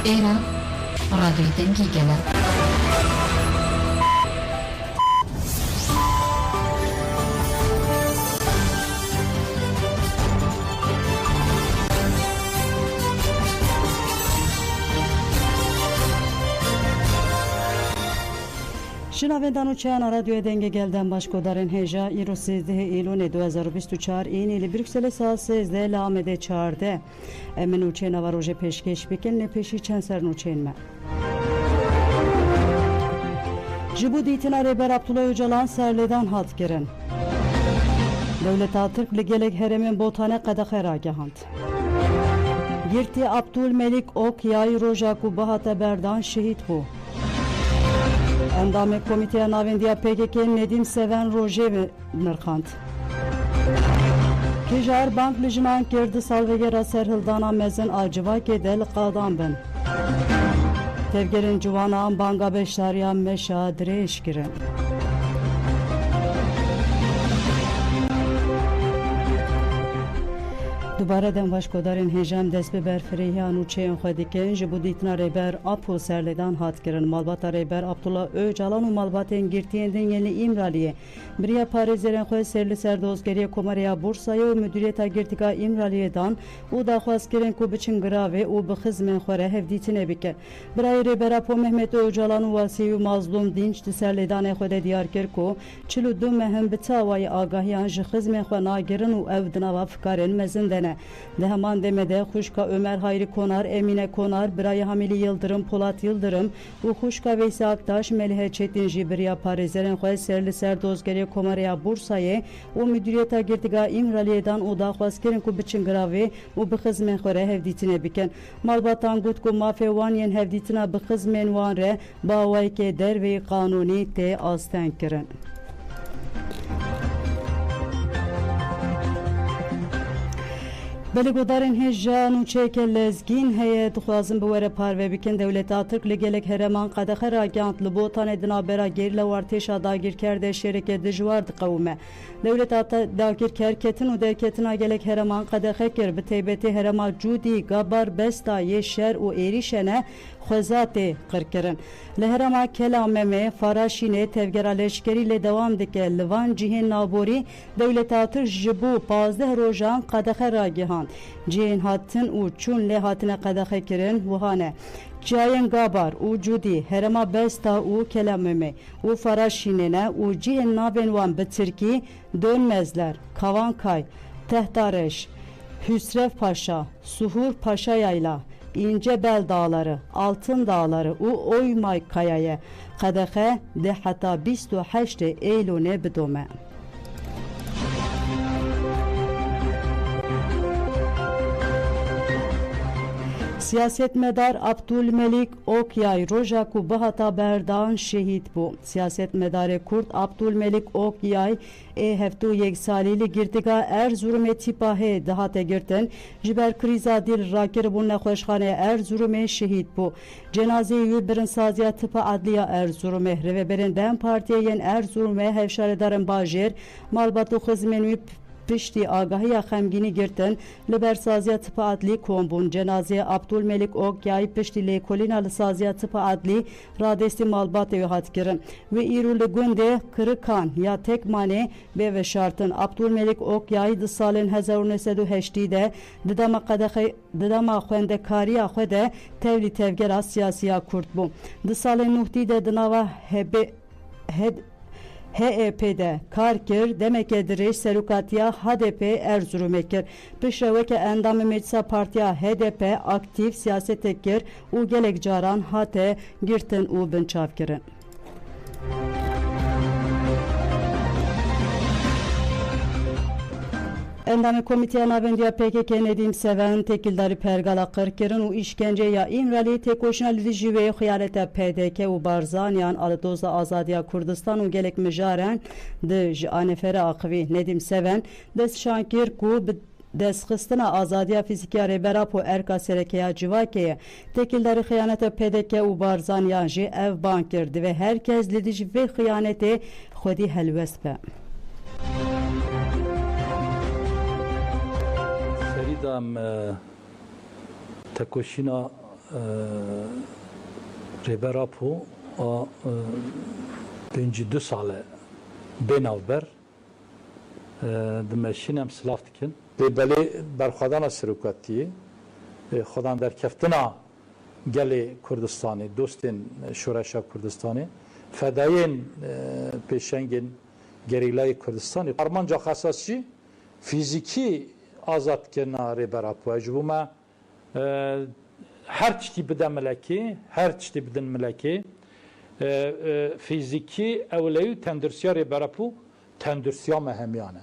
Era Radyo Dengi Gelen. شنوندگان چین رادیو دنگ گلدن باشکودارن هجا ایرو 13 ایلون 2024 این ایلی بروکسل سال 13 لامده 14 منو چین و روژه پیشکش بکن نپیشی چند سر نو چین ما جبو دیتنا ریبر عبدالله öcalan سرلیدان هات گرن دولت ترک لگلک هرمین بوتانه قدخه را گهاند گرتی عبدالملک اوک یای روژا کو بهات بردان شهید بو اندام کمیته ناوندیا PKK Nedim Seven Roje nırkant. Kijar bank lejman kirdi salvegera serhildana mezin acıva kedel qadam bin. Tevgerin cuvana banga beşariya meşa direş girin. دوباره دم واشکودارین هجام دست به برفریان و چین خودیکن جبودیتنا ریبر اپو سرلیدان هات کرن مالبات ریبر عبدالله öcalan و مالباتن گرتیندن یعنی ایمرالیه بریا پاریزرین خود سرلی سردوزگری کمریا بورسای و مدیریت گرتیکا ایمرالیه‌دان او دا خواست کرن کو بچن گراوه او بخزمن خوره هفدیتنه بکه برای ریبر اپو محمد öcalan و واسی و مظلوم دینچ سرلیدان خود دیار کر کو چلو دو مهم بتاوای آگاهیان خزمن خو ناگرن و اودنا و فکارن مزندن de hemen demede Huşka Ömer Hayri Konar, Emine Konar, Birayı Hamili Yıldırım, Polat Yıldırım, u Huşka Veysi Aktaş, Melihe Çetin Jibriya Parizeren Xoy Serli Serdozgeriye Komariya Bursa'yı, u müdüriyeta girdiga İmraliye'dan u da xwaskerin ku biçin gravi u bi xizmen xwere hevdîtine bikin. Malbatan got ku mafê wan yên hevdîtina bi xizmen wan re bawayekê dervê qanûnî tê asten kirin. بلگودارن هجان و چیک لزگین هیه دخوازم بوره پارو بکن دولت ترک لگلک هرمان قدخه را گانت لبوتان دنابرا گیر لوارتش داگیر کرده شرکت دجوار قومه دولت داگیر کرکتن و درکتن گلک هرمان قدخه کر به تیبتی هرما جودی گابار بستا یه شر و ایریشنه خوزاتی قرکرن لهرما کلامه فراشینه تفگر لشکری لدوام دکه لوان جهین نابوری دولت ترک جبو 15 روزان قدخه را گهان جین هاتن و چون له هاتن قدخه کرن وهانه جاین گابار و جودی هرما بستا و کلامه و فراشینه و جین نابن وان به ترکی dönmezler Kavankay Tehtareş Hüsrev Paşa Suhur Paşa Yayla İncebel Dağları Altın Dağları u Oymay Kaya'ya Kadehe de hatta 28 Eylül'e bidome Siyasetmedar Abdülmelik Okyay Roja ku bahata berdan şehit bu. Siyasetmedar Kurt Abdülmelik Okyay heftu yek salili girdiga Erzurum'e tipahe dahate girten jiber kriza dil rakir bu nekhoşhane Erzurum'e şehit bu. Cenazeyi birin saziya tıpa adliya Erzurum'e reveberen dem partiyen Erzurum'e hevşaredarın bajir malbatu hizmenü pişti agahiya xemgini girtin libersaziya tıpa adli kombun cenaze Abdülmelik Okyay pişti le kolina saziya tıpa adli radesti malbate hat girin ve irul günde kırıkan ya tekmane ve şartın Abdülmelik Okyay de salin 1908 de didama xwende kariya xwede tevli tevgera siyasiya kurt bu de salin nuhti de dinava HEP'de karkir demek ediriş serukatiya HDP Erzurum'ekir. Pişreveke endamı meclisa partiya HDP aktif siyaset ekir u gelek caran hate girtin u bin çavkirin. Endamı komiteye navendiya PKK Nedim Seven tekildari pergala kırkırın u işkence ya İmrali tekoşuna lidici ve xiyalete PDK u Barzanyan alıdoza azadiya Kurdistan u gelek mijaren de anefere akvi Nedim Seven des şankir ku destxistina azadiya fizikiya rebera po erka serekeya civakeye tekildari xıyanete PDK u Barzanyan ji ev bankirdi ve herkes lidici ve xıyanete xwedî helwest be. دام تکوشینا Rêberapo a pêncî du sale bênavber di meşînem silav dikin. Belê berxwedana seroketiyê xwedan derkeftina gelê Kurdistanê, dostên şoreşa Kurdistanê, fedayên pêşengên gerîlayê Kurdistanê armanca xesas jî fîzîkî azadkirina rêberapo ji bo me her tiştî bide milekê, her tiştî bidin milekê fîzîkî ewleyî tendursiya rêberapo tendursiya me hemiyan e.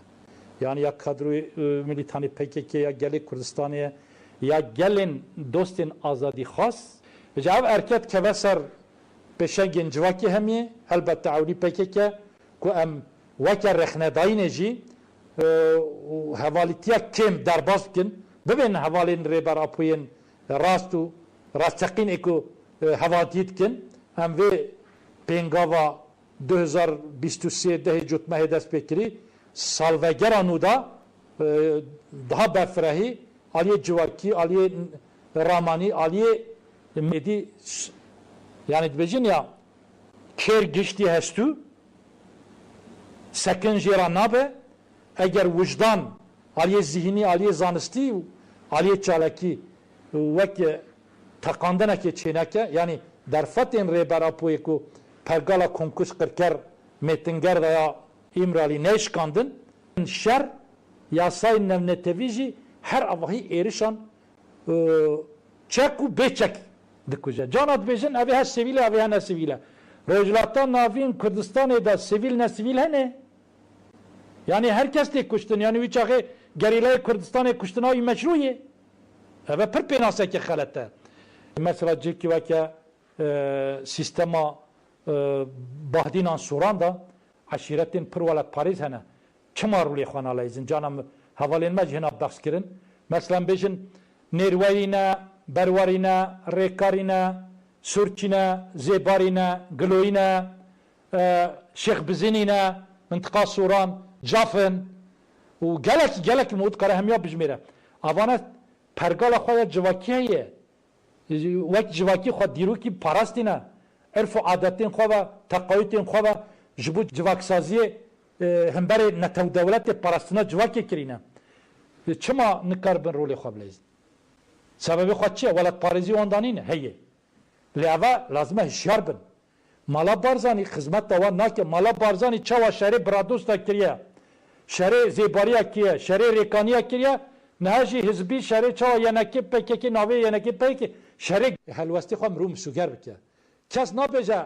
Yani ya kadroyu militanî PKK ya gelê Kurdistanê ya gelên dostên azadî xas ji ev erket keve ser pêşengên civakê hemî helbette ewlî PKK ku em weke rexnedayînê jî hevalîtiya kêm derbas bikin bibên hevalên rêberapoyên rast û rastteqînê ku hevalîtî dikin em vê pêngava 2023 dehê cotmehê dest pê kirî salvegera nû da daha berfirehî aliyê civakî, aliyê ramanî, aliyê medî yani dibêjin ya kêr giştî hestû sekin jêra nabe eger wijdan aliyê zihînî, aliyê zanistî û aliyê çalakî wek teqandinekê çêneke yani derfetên rêberapoyê ku pergala konkurs qirker mêtinger da ya İmralî neşkandin şer yasayên nevnetevî jî her avahî êrişan çek û bêçek dikuje. Cana dibêjin evê he sivîl e evê he nesivîl e. Rojilata navîn Kurdistanê de sivîl nesivîl hene. Yani herkes tê kuştin. Yani wî çaxê gerîlayê Kurdistanê kuştina wî meşrû ye. Ev pir pênasekê xelet e. Mesela cêkî weke sistema bahdînan soran da aşiretên pir welat parêz hene. Çima rolê xwe naleyzin? Cana hevalên me jî hina behs kirin. Mesela bêjin nêrwerî ne, berwerî ne, rêkarî ne, sûrçî ne, zêbarî ne, giloyî ne, şêxbizinî ne, mintiqa soran, cafin û gelekî me dikare hemiya bijimêre. Avane pergala xwe ya civakî heye. Wek civakî xwe dîrokî parastî ne. Erf û adetên xwe ve teqayûtên xwe ve ji bo civaksaziyê hemberê netewdewletê parastina civakê kirîne. Çima nikarbin rolê xwe bilêzin? Sebebê xwe çi ye? Welatparêzî wan danîne? Heye. Lê ev lazim e hişyar bin. Mala Barzanî xizmet da wan nake. Mala Barzanî çawa şerê biradosta kiriye, şerê zêbariya kiriye, şerê rêkaniya kiriye, niha jî hizbî şerê çawa yenekê PKK navê yenekê PKK şerê helwestê xwe mirov misûger bike. Kes nabêje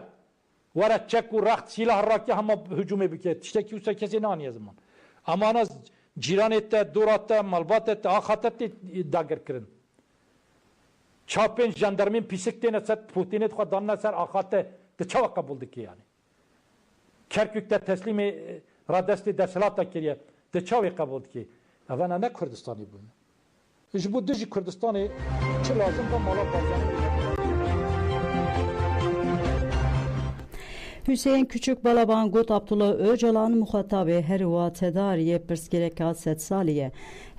were çek û rext sîlah rakî hema hücumê bike. Tiştekî wisa kesê neaniye ziman. Amana cîranê te, dora te, malbatê te, axate tê dagir kirin. Çapên jandarmên pîsik têne ser Putinê xwe danine ser axate di çawa qebûl dike yani. Kerkûk te teslîmê radestê desthilata kiriye di çavê qebûl dike. Ev ne Kurdistanê bûne. Ji bo dijî Kurdistanê çi lazim da mala Barzanî Hüseyin Küçük Balaban Got Abdullah Öcalan muhatabê herwa tedariye pirsgirêka sed salî.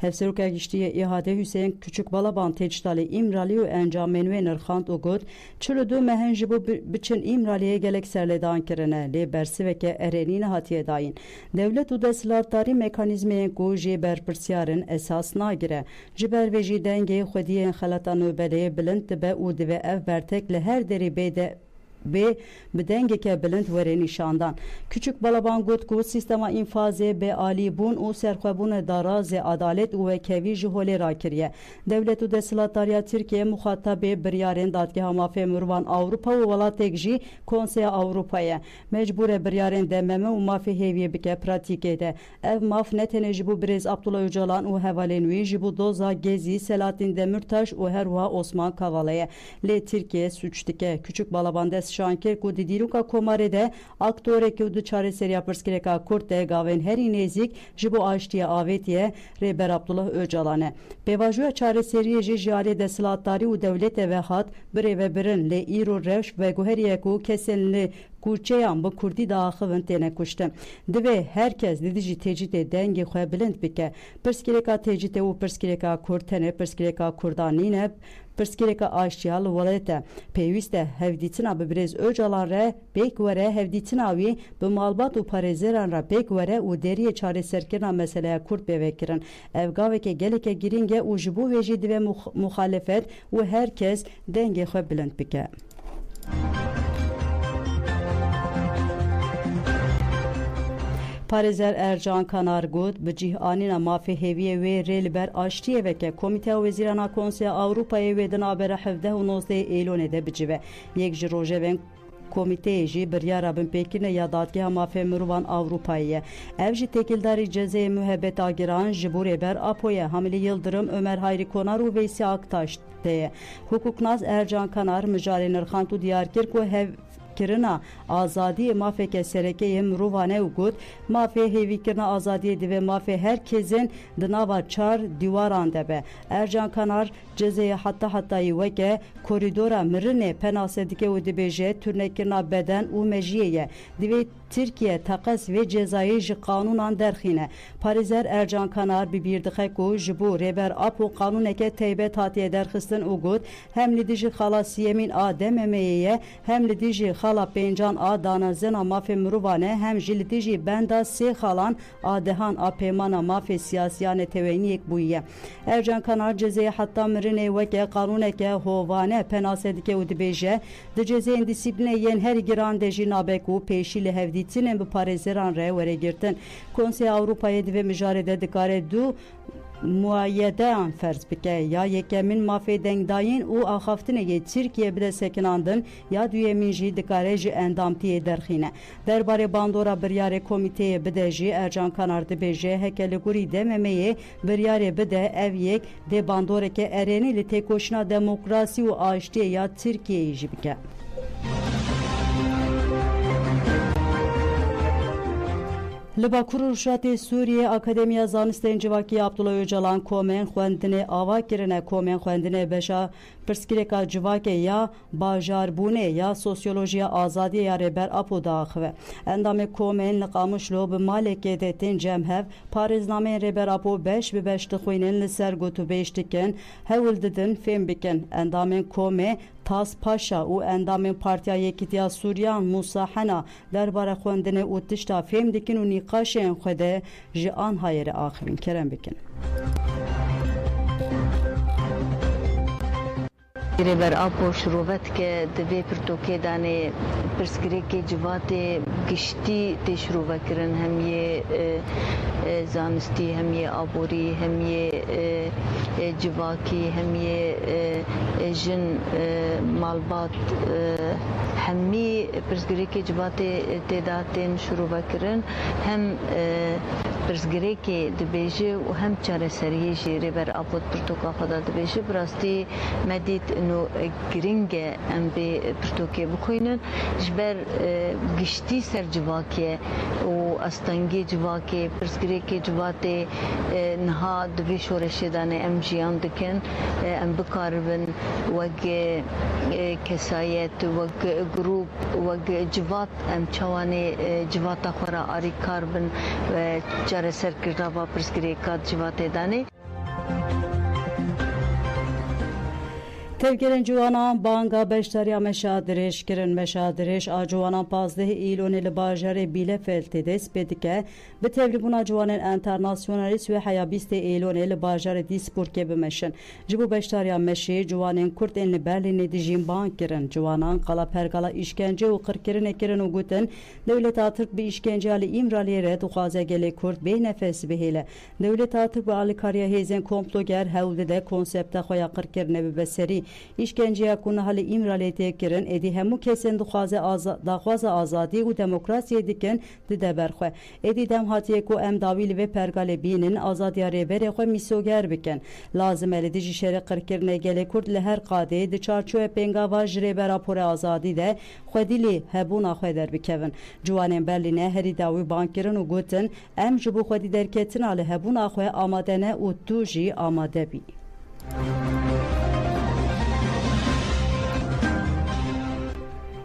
Hevserûka giştiyê îhade Hüseyin Küçük Balaban têçdalê İmralî û encamên wê nirxand û got çil mehen ji bo biçin İmraliyê gelek serlêdan kirine lê bersiveke erênî hatiye dayîn. Devlet û desthilatdarî mekanîzmeyên ku jê berpirsyarên esas nagire. Ji ber vê jî dengê xwediyên xelata nûbeleyê bilind dibe û divê ev bertek li her derê bêde ve bidengeke bilind were nîşandan. Küçük Balaban got ku sistema infazê be alîbûn û serxwebûnê darazê adalet û wekevî ji holê rakiriye. Devlet û desthilatdariya Tirkiye muxatabê biryarên dadgeha mafê mirvan Awropa û welatek jî Konseya Awropayê mecbûr e biryarên dememe û mafê hêviyê bike pratikê de. Ev maf ne tenê ji bo Birêz Abdullah Öcalan û hevalên wî ji bo doza Gezî, Selahattin Demirtaş û herwiha Osman Kavala'ya lê Tirkiye suç dike. Küçük Balaban dest şankir ku di dîroka komarê de aktoreke û di çareseriya pirsgirêka Kurd de gavên herî nêzik ji bo aştiya avêtiye Rêber Abdullah Öcalan e. Pêvajoya çareseriyê jî ji aliyê desthilatdarî û dewletê ve hat birê ve birin lê îro rewş veguheriye ku kesên li Kûçeyan bi Kurdî daaxivin têne kuştin. Divê herkes di dijî tecîtê dengê xwe bilind bike. Pirsgirêka tecîtê û pirsgirêka Kurd tenê pirsgirêka Kurdan nîne. Pirsgirêka aştiya li welêt pêwîst e hevdîtina bi Birêz Öcalan re pêk were hevdîtina wî bi malbat û parêzeran re pêk were û deriyê çarêserkirina meseleya Kurd pêvekirin. Ev gaveke geleke girîng e û ji bo wê jî dibe muxalefet û herkes dengê xwe bilind bike. Parêzer Ercan Kanar got bi cîhanîna mafê hêviyê wê rê li ber aştiyeveke Komîteya Wezîran a Konseya Awropayê wê di navbera 17 û 19 Êlonê de bicive. Yek ji rojevên Komiteyê jî biryara binpêkirina ya Dadgeha Mafê Mirovan Awropayê ye. Ev jî têkildarî cezayê mühebet agiran ji bo rêber Apoye Hamilî Yıldırım, Ömer Hayri Konar û Veysel Aktaş tê. Hukuknaz Ercan Kanar mijarê nirxand û diyar kir ku kirina azadiyê mafeke serekeyê mirovan e û got mafê hêvîkirina azadiyê divê mafê herkesin di nava çar dîwaran de be. Ercan Kanar cezayê heta weke korîdora mirinê penase dike û dibêje turnekirina beden û mejiyê ye. Divê Tirkiye teqes vê cezayê ji qanûnan derxîne. Parêzer Ercan Kanar bibîr dixe ku ji bo rêber Apo qanûneke taybet hatiye derxistin û got hem li dijî xala Siyemîn a Dememeyê ye hem li dijî xala Pêncan a danezena mafê mirovan e hem jî li dijî benda sê xalan a dehan a pêmana mafê siyasiyan e tewêniyek bûye. Ercan Kanar cezayê heta mirinê weke qanûneke hovane penase dike û dibêje di cezayên dîsîplînê yên herî giran de jî nabe ku pêşî li hevdîtinên bi parêzeran re weregirtin. Konseya Awropayê divê mijarê de dikare du muayedeyan ferz bike ya yekemîn mafê dengdayîn û axaftinekê Tirkiye bide sekinandin ya duyemîn jî dikare ji endamtiyê derxîne. Derbarê bandora biryarê komîteyê bide jî Ercan Kanar dibêje heke li gurî Dememeyê biryarê bide ev yek dê bandoreke erênî li têkoşîna demokrasî û aştiyê ya Tirkiyeyê jî bike. Li Bakur û Rûşatê Sûriyê Akademiya Zanistên Civakî Abdullah Öcalan komên xwendinê ava kirine. Komên xwendinê beşa pirsgirêka civakê ya bajarbûnê ya sosyolojiya azadiye ya rêber Apo daxive. Endamê komên li Qamişlo bi malekê de tên cemhev parêznameyên rêber Apo beş bi beş dixwînin li ser gotûbêj dikin hewil didin fêm bikin. Endamên komê Tas Paşa û endamên Partiya Yekîtiya Sûriyan Musa Hena derbara xwendinê û tişta fêm dikin û nîqaşên xwe de ji Anhayê re axivîn. Kerem bikin. Rêber Apo şiroveke divê pirtûkê danê pirsgirêkê civatê giştî tê şirovekirin hem yê zanistî hem yê aborî hem yê civakî hem yê jin malbat hemî pirsgirêkê civatê têda tên şirovekirin hem pirsgirêkê dibêje û hem çareseriyê jî rêber Apo pirtûka xwe da dibêje bi rastî me dît giring e em bê pirtûkê bixwînin ji ber giştî ser civakê û astengê civakê pirsgirêkê civatê niha di vê şoreşê danê em jiyan dikin em bikaribin wek kesayet wek grûp wek civat em çawanê civata xwe ra alîkar bin ve çareserkirina va pirsgirêka civatê danê. Tevgerên ciwanan banga beşdariya meşa dirêj kirin. Meşa dirêj a ciwanan 15 Îlonê li bajarê Bielefeldê dest pê dike bi tevlîbûna ciwanên internasyonalîst û heya 20 Îlonê li bajarê Dîsburgê bimeşin. Ji bo beşdariya meşê ciwanên Kurd ên li Berlînê dijîn bang kirin. Ciwanan qala pergala îşkence û qirkirinê kirin û gotin Dewleta Tirk bi îşkenceya li İmraliyê re dixwaze gelê Kurd bê nefes bihêle. Dewleta Tirk bi alîkariya hêzên komploger hewl dide konsepta xwe ya qirkirinê bibe serî. İşkenceya ku niha li İmralê tê kirin êdî hemû kesên daxwaza azadî û demokrasiyê dikin dide ber xwe. Êdî dem hatiye ku em dawî li vê pergalê bînin azadiya rêberê xwe mîsoger bikin. Lazim e li dijî şerê qirkirinê gelê Kurd li her qadê di çarçoya pêngava ji rêber raporê azadî de xwedîlê hebûna xwe derbikevin. Ciwanên Berlînê herî dawî bang kirin û gotin em ji bo xwedî derketina li hebûna xwe amade ne û tu jî amade bî.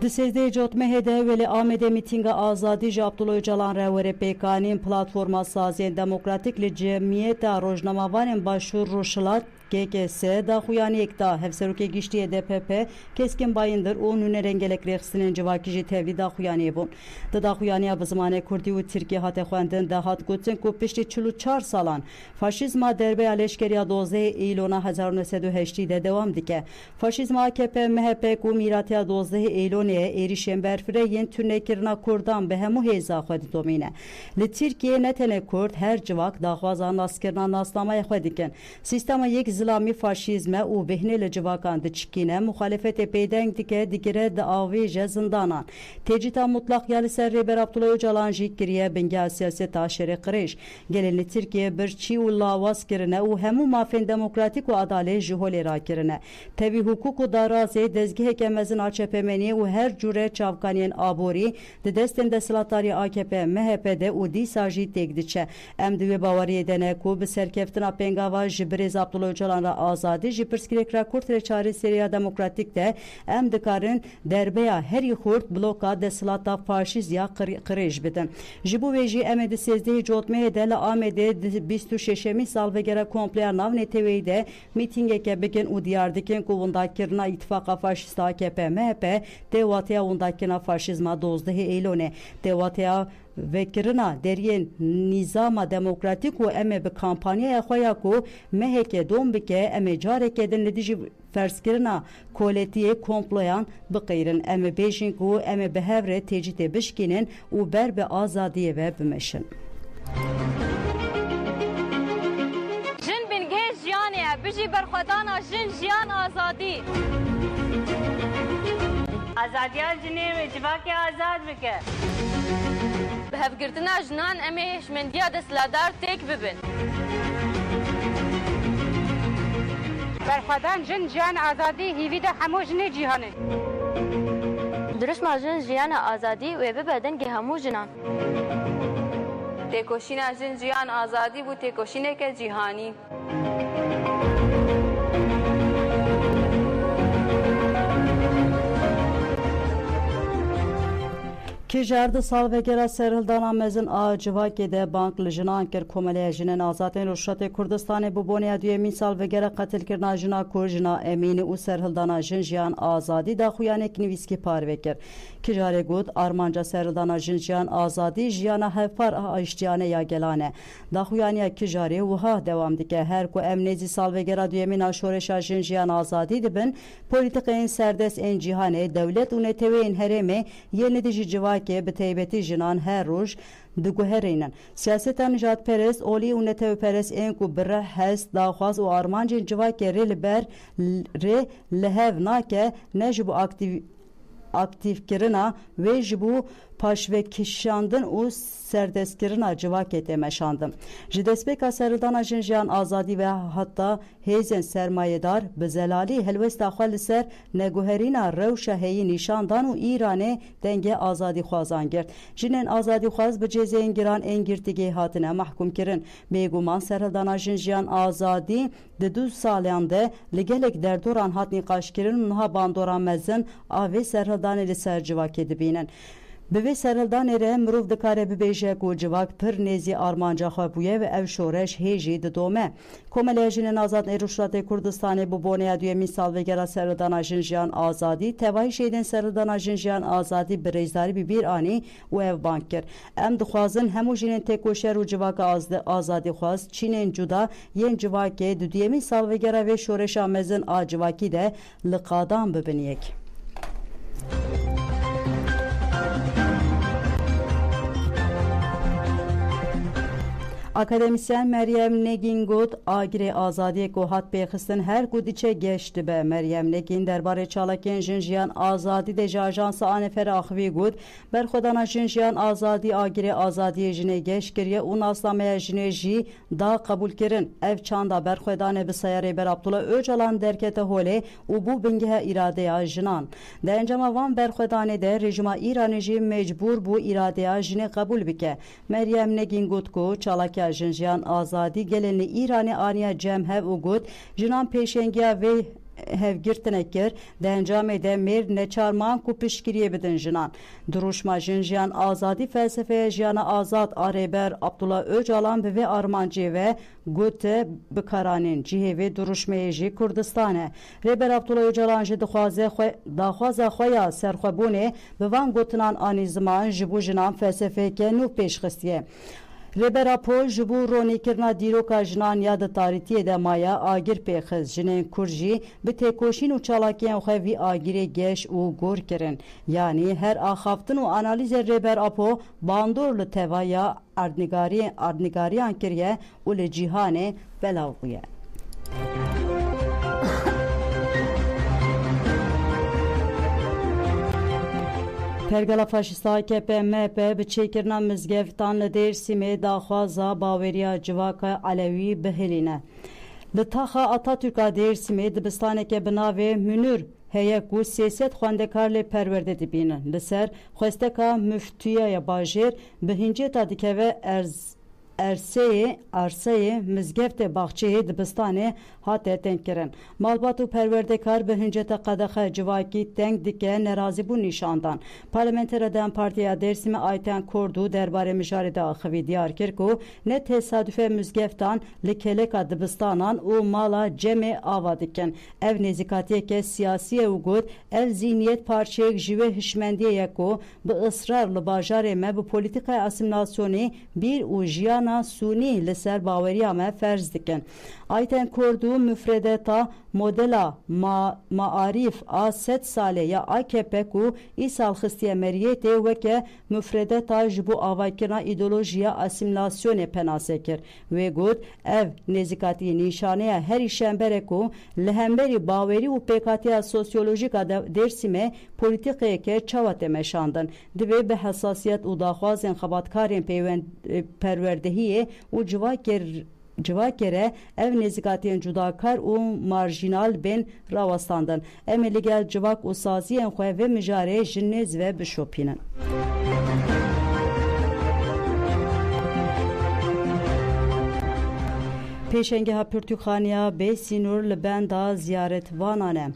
Di sêzdeyê cotmehê de Welê Amedê mîtînga azadî ji Abdullah Öcalan re were pêkanîn platforma saziyên demokratîk li Cemiyeta Rojnamavanên Başûr Rûşhilat GKS daxuyaniyek da hevserokê giştiyê DPP Keskin Bayındır û nûnerên gelek rêxistinên civakî jî tevlî daxuyaniyê bûn. Di daxuyaniya bi zimanê Kurdî û Tirkî hate xwendin de hat gotin ku piştî 44 salan faşîzma derbeya leşkeriya 12 Eylûna 1980 de dewam dike. Faşîzma AKP, MHP û mîratiya 12 Eylûnê êrişên berfirê yên turnekirina Kurdan bi hemû hêza xwe didomîne. Li Tirkiye ne tenê Kurd her civak daxwazan naskirina nasnamaya xwe dikin. Sîstema yek zilamî faşîzme û bêhnê li civakan diçikîne muxalefetê pêdeng dike digire di avêje zindanan. Tecîta mutlak ya li ser rêber Abdullah Öcalan jî kiriye bingeha siyaseta şerê qirêj. Gelên li Tirkiye birçî û lawaz kirine û hemû mafên demokratîk û adalê ji holê rakirine. Tevî hukuk û darazê dezgeheke mezin a çepemeniyê û her cûre çavkaniyên aborî di destên desthilatdarî AKP, MHP'de û dîsa jî têk diçe. Em di wê baweriyê de ne ku bi serkeftina pêngava ji birêz Abdullah Öcalan ra azadî ji pirsgirêkira Kurd re çarêseriya demokratîk de em dikarin derbeya herî xurt bloka desthilata faşîst ya qirêj bidin. Ji bo wê jî em ê di sêzdehê cotmehê de li Amedê di 26 salvegera kompleya navneteweyî de mîtîngeke bikin û diyar dikin ku wendakirina îtîfaqa faşîst AKP, MHP têwatiya wendakirina faşîzma 12 Eylûnê têwatiya vekirina deriyên nîzama demokratîk û em ê bi kampanyaya xwe ya ku meheke dom bike em ê careke din li dijî ferskirina koletiyê komployan biqîrin. Em ê bêjin ku em ê bi hev re tecîtê bişkînin û ber bi azadiyê ve bimeşin. Jin bingehê jiyanê ye bijî berxwedana jin jiyan azadî. Azadiya jinê wê civakê azad bike. Bi hevgirtina jinan em ê hişmendiya desthilatdar têk bibin. Berxwedan jin jiyan azadî hîvî de hemû jinê cîhanê. Dirişma jin jiyana azadî wê bibe dengê hemû jinan. Têkoşîna jin jiyan azadî bû têkoşîneke cîhanî. Kijardı salvegera serhildana mezin a civakê de bank li jinan kir komeleya jinên azadên Rûşatê Kurdistanê bu boniya duyemîn salvegera qetilkirina jina Kurd jina Emînî û serhildana jin jiyan azadî daxuyanek nivîskî parve kir. Kijarê got armanca serhildana jin jiyan azadî jiyana hevpar a îştiyanê ya gelane. Daxuyaniya Kijarê wiha dewam dike her ku em nêzî salvegera duyemîn a şoreşa jin jiyan azadî dibin polîtikayên serdest ên cîhanê dewlet û neteweyên herêmê yên dijî civak bi taybetî jinan her roj diguherînin. Siyaseta nijadperest, olî û netewperest ên ku bi re hest, daxwaz û armancên civakê rê li ber rê li hev nake ne ji bo aktivkirina wê ji bo paşvekişandin û serdestkirina civakê tê meşandin. Ji destpêka serhildana jin jiyan azadî ve hatta hêzên sermayedar bi zelalî helwesta xwe li ser neguherîna rewşa heyî nîşandan û Îranê dengê azadî xwazan girt. Jinên azadî xwaz bi cezeyên giran ên girtîgê hatine mahkum kirin. Bêguman serhildana jin jiyan azadî di 2 saliyan de li gelek derdoran hat nîqaşkirin û niha bandoran mezin a vê serhildanê li ser civakê dibînin. Bi vê serhildanê re mirov dikare bibêje ku civak pir nêzî armanca xwe bûye ve ev şoreş hê jî didome. Komeleya jinên azad ê Rûşatê Kurdistanê bu boniya duyemîn salvegera serhildana jin jiyan azadî tevahî şêdên serhildana jin jiyan azadî bi rêzdarî bi bir anî û ev bang kir. Em dixwazin hemû jinên têkoşer û civaka azadî xwaz çînên cuda yên civakê di duyemîn salvegera vê şoreşa mezin a civakî de li qadan bibin yek. Akademisyen Meryem Negin got agirê azadiyê ku hat pêxistin her ku diçe geş dibe. Meryem Negin derbarê çalakên jin jiyan azadî de ji ajansa Anefer Axivî got berxwedana jin jiyan azadî agirê azadiyê jinê geş kiriye û nasnameya jinê jî da qebûl kirin. Ev çanda berxwedanê bi saya rêber Abdullah Öcalan derkete holê û bû bingeha îradeya jinan. Di encama van berxwedanê de rejima Îranê jî mecbûr bû îradeya jinê qebûl bike. Meryem Negin got ku çalakya jin jiyan azadî gelên li Îranê aniya cem hev û got jinan pêşengiya vê hevgirtine kir de encamê de mêr neçarman ku piştgiriyê bidin jinan. Duruşma jin jiyan azadî felsefeya jiyana azad a rêber Abdullah Öcalan bi vê armancê ve gote bikaranên cihê vê duruşmeyê jî Kurdistan e. Rêber Abdullah Öcalan jî daxwaza xwe ya serxwebûnê bi van gotinan anî ziman ji bo jinan felsefeyeke nû pêşxistiye. Rêbera Pol ji bo ronîkirina dîroka jinan ya di tarîtiyê de maya agir pêxiz. Jinên Kurd jî bi têkoşîn û çalakiyên xwe vî agirê geş û gor kirin. Yanî her axaftin û analîzê Rêber Apo bandor li tevaya erdnigariyan kiriye û li cîhanê belav bûye. Pergala faşista AKP MHP bi çêkirina mizgeftan li Dêrsimê daxwaza baweriya civaka Alewî bihêlîne. Li taxa Atatürka Dêrsimê dibistaneke bi navê Münir heye ku 300 xwendekar lê perwerde dibînin. Li ser xwesteka müftiyaya bajêr bi hinceta dikeve arseyê mizgeftê baxçeyê dibistanê hate teng kirin. Malbat û perwerdekar bi hinceta qedexe civakî teng dike nerazîbûn nîşandan. Parlamentera Dem Partiya Dêrsimê Ayten Kurdu derbarê mijarê de axivî diyar kir ku ne tesadüfe mizgeftan li keleka dibistanan û mala cemê ava dikin. Ev nêzîkatiyeke siyasî ye û got ev zihniyet parçeyek ji wê hişmendiyê ye ku bi ısrar li bajarê me bi polîtikaya asimilasyonê bir û jiyan Sunî li ser baweriya me ferz dikin. Ayten Kurdu müfredeta modela maarîf a 100 salê ya AKP ku îsal xistiye meriyetê weke müfredeta ji bo avakirina îdeolojiya asimilasyonê penasê kir. Wê got ev nêzîkatiyê nîşaneya herî şemberê ku li hemberî bawerî û pêkhatiya sosyolojîk a Dêrsimê polîtikayeke çawa tê meşandin. Divê bi hesasiyet û daxwazên xebatkarên perwerdehiyê û civakere ev nêzîkatiyên cudakar û marjinal bên rawestandin. Em ê li gel civak û saziyên xwe vê mijarê ji nêz ve bişopînin. Pêşengeha Pirtûkxaniya Bêsînûr li benda ziyaretvanan e.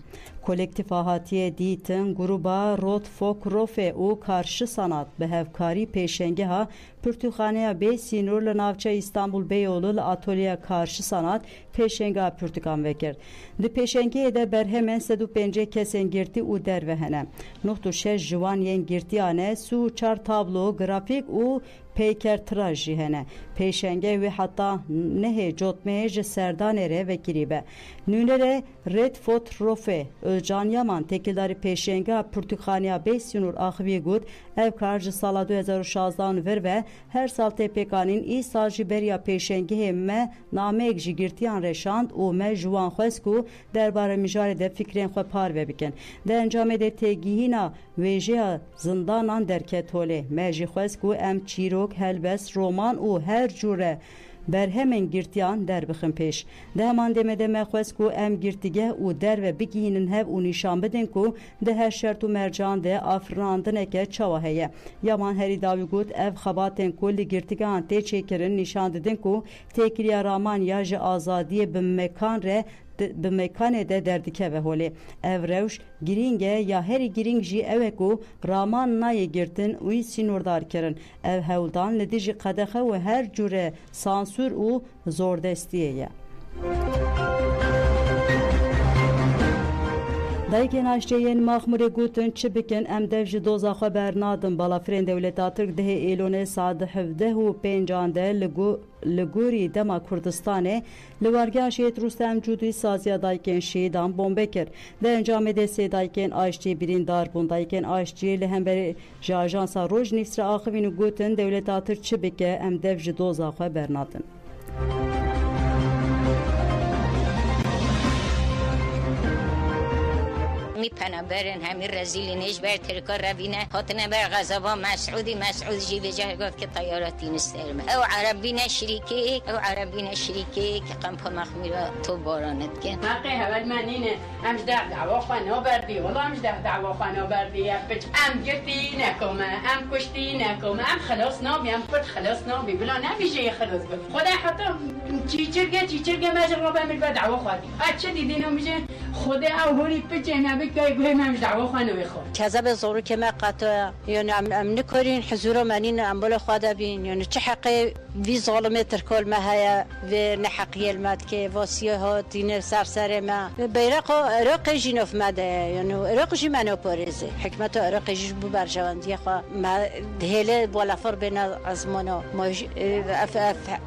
Kolektif ahatiye dîtin gruba Rotfok Rofe û Karşı Sanat bi hevkarî pêşengeha Pirtûkxaneya Bêsînûr li navçeya İstanbul Beyoğlu li atölyeya Karşı Sanat pêşengeha Pirtûkan vekir. Di pêşengeyê de berhemen 105 kesên girtî û derve hene. 96 jiwan yên girtiyan e, 4 tablo, grafîk û peykertira jî hene. Pêşenge wê heta nehê cotmeyê ji serdanê re vekirîbe. Nûnere Redfot Rofe Özcan Yaman tekildarî pêşengeha Pirtûkxaneya Bêsînûr axivî got ev kar ji sala 2016 vir ve her sal TPK'nın îsal ji beriya pêşengehê me nameyek ji girtiyan reşand û me ji wan xwest ku derbarê mijarê de fikrên xwe parve bikin. Di encamê de têgihîna wêjeya zindanan derket holê. Me jî xwest ku em çîrok, helbest, roman û her cure berhemên girtiyan derbixin pêş. Di heman demê de me xwest ku em girtîgeh û derve bigihînin hev û nîşan bidin ku di her şert û mercan de afirandineke çawa heye. Yaman herî dawî got ev xebatên ku li girtîgehan tê çêkirin nîşan didin ku têkiliya raman ya ji azadiyê bi mekan re bi mekanê de derdikeve holê. Ev rewş girîng e ya herî girîng jî ew e ku raman nayê girtin wî sînordar kirin. Ev hewldan li dijî qedexe û her cure sansûr û zordestiyê ye. Dayikên aşçeyên Maxmûrê gotin çi bikin em dev ji doza xwe bernadin. Balafirên Dewleta Tirk dihê êlonê saet 17:05 de li gorî dema Kurdistanê li wargeha Şehîd Rûstem Cûdî saziya dayikên şehîdan bombe kir. Di encamê de sê dayikên aşçî birîndar bûn. Dayikên aşçî li hemberî ji ajansa Rojnîvs re axivîn û gotin Dewleta Tirk çi bike em dev ji doza xwe bernadin. میپنه برن همین رزیلی نیش بر ترکا روینه خاطنه بر غزبا مسعود جی به جه گفت که طیاراتی نسترمه او عربین شریکی که قمپا مخمیرا تو بارانت کن حقی هول منینه امش ده دعوا خوانا بردی والله امش ده دعوا خوانا بردی ام گرتی نکومه ام کشتی نکومه ام خلاص نابی ام پرد خلاص نابی بلا نمیشه یه خلاص بد خدا حتی چیچرگه مجر رو بامل با دعوا خوادی چه دیدینو میشه خود اولی پیچ نبی که گوی من دعوا خانه بخور كذا زورو كما قطع يعني ام نكرين حزور منين ام بلا خدا بين يعني چه حقي في ظالمه تركول ما هي في نحقيه الماد كي واسيه ها دين سرسر ما بيرق عراق جنوف ماده يعني عراق جي منو باريزي حكمت عراق جي بو برجواندي خا ما دهله ولا فر بين ازمانه ما اف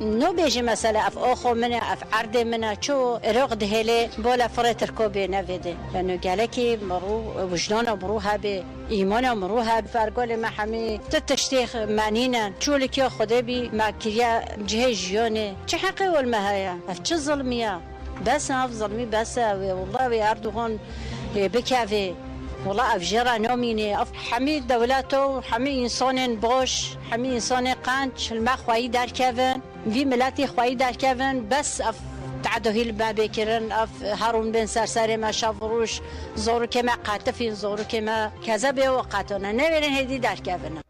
نو بيجي مثلا اف اخو من اف عرض من شو عراق دهله ولا فر تركو بين فيدي يعني قالكي مرو وجدان مروها به ایمان مروها فرقال ما همه تشتیخ معنینا چولی که خدا بی ما کریا جه جیانه چه حقی ول مهیا اف چه ظلمیه بس اف ظلمی بس والله و اردوغان بکوی والله اف جرا نامینه اف همه دولتو همه انسان باش همه انسان قنچ المخوایی در کون وی ملتی خواهی در کون بس اف تعدهيل ما بكرن اف هارون بن سرسر ما شافروش زورو كما قاتفين زورو كما كذا به وقتنا نبرن هدي دركبنا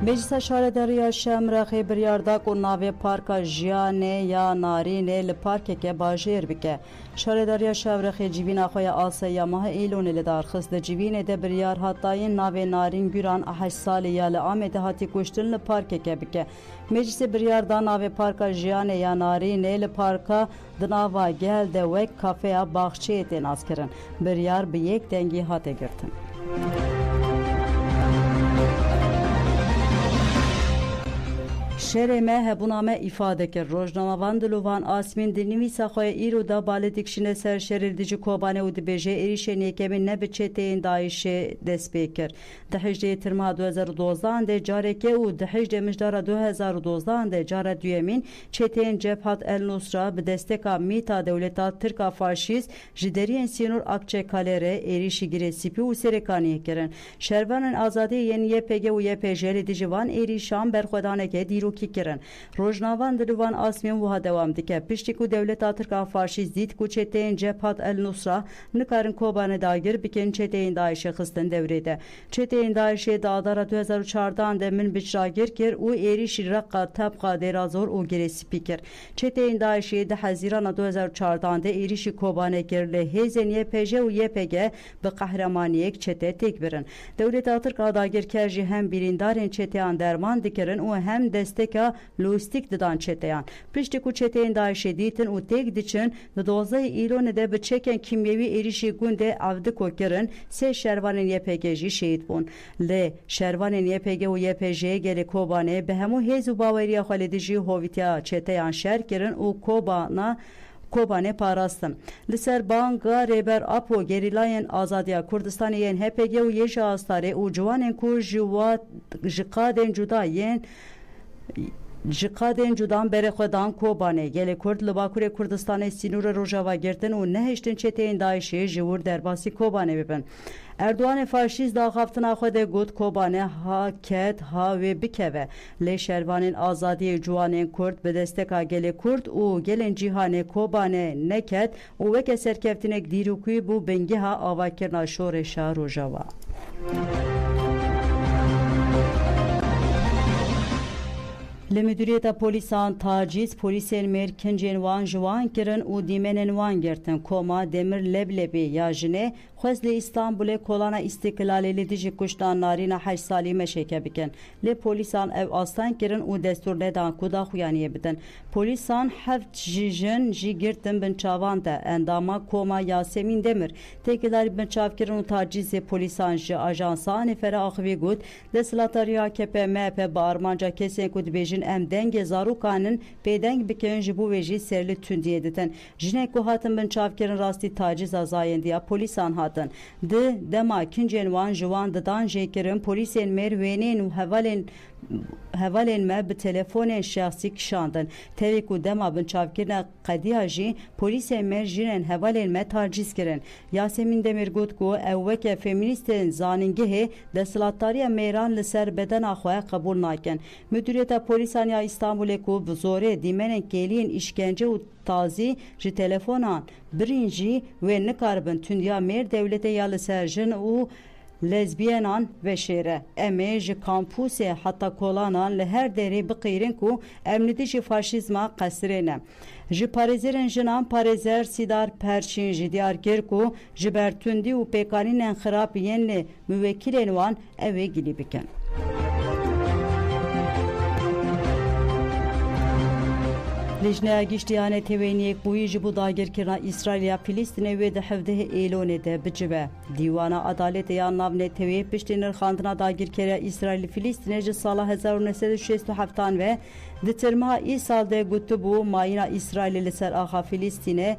مجلس شارداری شمرخی بریاردک و ناوی پارک جیانه یا نارینه لپارک که باجیر بکه شارداری شمرخی جیوین آخوی آسیا ماه ایلون لدار خست جیوین ده بریار حتاین ناوی نارین گران 8 سالی یا لآمد هاتی کشتن لپارک که بکه مجلس بریاردا ناوی پارک جیانه یا نارینه لپارک دناوا گل ده وک کافه باخچه تناس کرن بریار به یک دنگی هاته گرتن شهر ما هبونامه ifade کر روزنامه‌وان دلوان آسمین دنیویسا خوی ایرو دا باله دیکشینه سر شهر دیجی کوبانه و دبیجه ایریشن یکمی نبچته این داعش دست بیکر دهجده ترما 2012 ده جارکه و دهجده مجدار 2012 ده جار دویمین چتین جبهت النصره به دستکا میتا دولتا ترکا فاشیست جدری سینور اکچه کالره ایریشی گیره سیپی و سرکانی کرن شهروان آزادی یعنی یپگ و یپجل دیجوان ایریشان برخودانه که دیرو کی کرن روزنامه‌وان دلوان آسمین و دوام دکه پشتی کو دولت ترکا فاشیست دید کو چتین جبهت النصره نکارن کوبانه داگیر بکن چتین داعش خستن دورده چتین داعش دادار 2014 ده من بچراگیر کر او ایریش رقا طبقه درازور او گره سپیکر چتین داعش ده حزیران 2014 ده ایریش کوبانه کر له هزن یپج و یپگ به قهرمانی یک چته تک برن دولت ترکا داگیر کرجی هم بریندارن چتیان درمان دکرن او هم دستکا لوستیک ددان چتیان پشتی کو چتین داعش دیتن او تک دچن د 12 ایران ده بچکن کیمیوی ایریشی گونده عود کوکرن سه شهروان یپگ جی شهید بون ل شهروان یپگ و یپج گل کوبانه به همو هزو باوریا خالدی جی هویتیا چتیان شهر کرن او کوبانه پاراستن لسر بانگا ریبر اپو گریلاین آزادیا کردستان ین هپگ و یش آستاره او جوانن کو جوات جقادن جداین جقادن جدان بر خودان کوبانه گل کرد لباکور کردستان سینور روجاوا گرتن و نهشتن چتین داعش جور درباسی کوبانه ببن اردوان فاشیست داخافتنا خود گوت کوبانه ها کت ها و بکوه لی شهروان آزادی جوانین کرد به دستکا گل کرد و گلن جیهان کوبانه نکت و وک سرکفتنک دیروکوی بو بنگی ها آواکرنا شورشا روجاوا لمدیریت پلیسان تاجیز پلیسین مرکنجین وان جوان کرن و دیمنن وان گرتن کوما demir leblebi yajine خزل İstanbul'e kolana istiklaliyle dici kuştan narina 8 sali meşeke biken le polisan ev aslan kirin u destur ledan kuda xuyaniye bidin polisan heft jijin jigirtin bin çavanda endama koma Yasemin Demir tekiler bin çavkirin u tacizi polisan ji ajansa nefere akvi gud deslatarya AKP MHP bağırmanca kesen kudbejin em denge zarukanın bedeng biken jibu veji serli tündiye diten jinek ku hatın bin çavkirin rasti taciz azayen diya polisan hatın de dema kincen wan jwan dadan jekirin polisen mervenin hevalen me bi telefonen şahsi kişandın teviku dema bin çavkirine qadiya jî polisen mer jinen hevalen me taciz kirin Yasemin Demir gotku evveke feministin zaningehe deslattariya meyran li ser beden axwaya kabul nakin müdüriyeta polisanya İstanbul'e ku zore dimenen gelin işkence u tazi ji telefonan birinci ve nikarbin tünya mer devlete yalı serjin u lezbiyenan ve şêre em ê ji kampûsê heta kolanan li her derê biqîrin ku emnîtî ji faşîzma qesirê ne. Ji parêzerên jinan parêzer Sîdar Perçîn jî diyar kir ku ji ber tundî û pêkanînên xirab yên li müvekkilên wan ew ê gilî bikin. Lejneya Giştî Netewên Yekbûyî ji bo dagirkirina İsraîlya Filîstînê wê di 17 Êlonê de bicive. Dîwana Adaletê ya Nav Netewê piştî nirxandina dagirkeriya İsraîlî Filîstînê ji sala 1967 ve di tirma îsal de gotibû mayîna İsraîlê li ser axa Filîstînê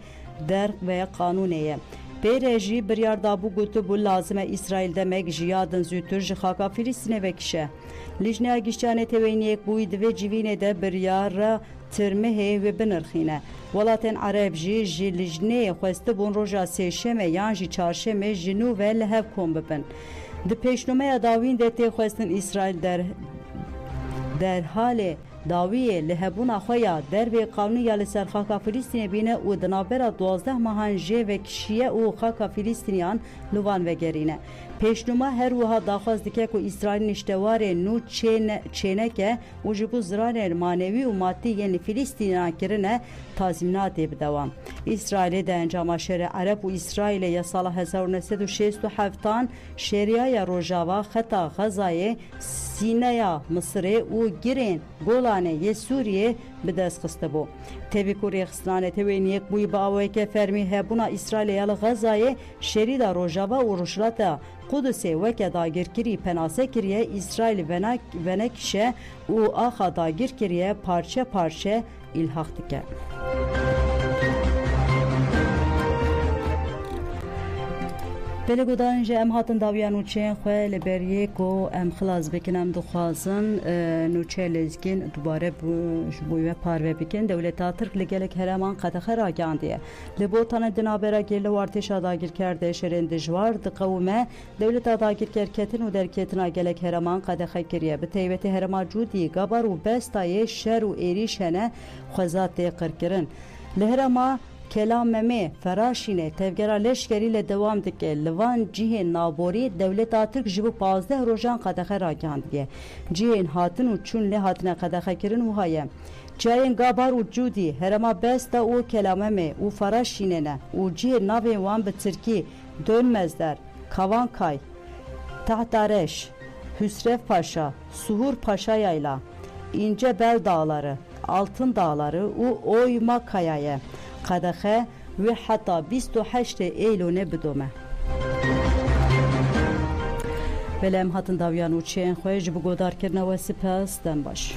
derg ve qanûnê ye. Pêrê jî biryar dabû gotibû lazim e İsraîl demek ji yadin zûtir ji xaka Filîstînê vekişe. Lejneya Giştî Netewên Yekbûyî divê civînê de biryara tirmihê ve binirxîne. Welatên Ereb jî ji lijneyê xwestibûn roja sêşemê yan jî çarşemê ji nû ve li hev kom bibin. Di pêşnomeya dawîn de tê xwestin İsraîl derhalê dawiyê li hebûna xwe ya dervê qanûn ya li ser xaka Filîstînê bîne û di navbera 12 mehan jê vekişiye û xaka Filîstîniyan li wan vegerîne. Pêşnûma her wiha daxwaz dike ku İsraîl niştewarê nû çêneke û ji bo ziranên manevî û maddî yên li Filîstînan kirine tazîminatê bidewam. İsraîlê de encama şerê Ereb û İsraîlê ya sala 1967 şeriyaya Rojava xeta Xezayê Sîneya Misirê û girên Golanê yê Sûriyê bi dest xistibû. Tevî ku rêxistina Netewên Yekbûyî bi awayeke fermî hebûna İsraîlê ya li Xezayê şerî da Rojava û Rojhilata Qudusê weke dagirkirî penase kiriye İsraîl venekişe û axa dagirkiriye parçe parçe îlhaq dike. Belê godanin ji em hatin dawiya nûçeyên xwe li ber yê ku em xilas bikin em dixwazin nûçe lezgîn dubare ji bo we parve bikin. Dewleta Tirk li gelek hereman qedexe ragihandiye. Li botana di navbera gêrli wartêşa dagirker de şerên dijwar diqewime dewleta dagirkerketin û derketina gelek hereman qedexe kiriye. Bi taybetî herema Cûdî, Gabar û Bestayê şer û êrîş hene xweza tê qirkirin. Li herema Kelameme Feraşînê tevgera leşkerî le dewam dike. Li van cihên naborî dewleta Tirk ji bo 15 rojan qedexe ragihandiye. Cihên hatin û çûn lê hatine qedexekirin wiha ye. Çayên Gabar û Cûdî, herema Besta û Kelameme û Feraşînê ne û cihên navên wan bi Tirkî, Dönmezler, Kavankay, Tahtareş, Hüsrev Paşa, Suhur Paşa Yayla, İnce Bel Dağları, Altın Dağları û Oyma Kaya'ye. Qedexe ve hatta 28 Eylûnê bidome. Belem hatin dawiya nûçeyên xwe ji bo godarkirina we spas den baş.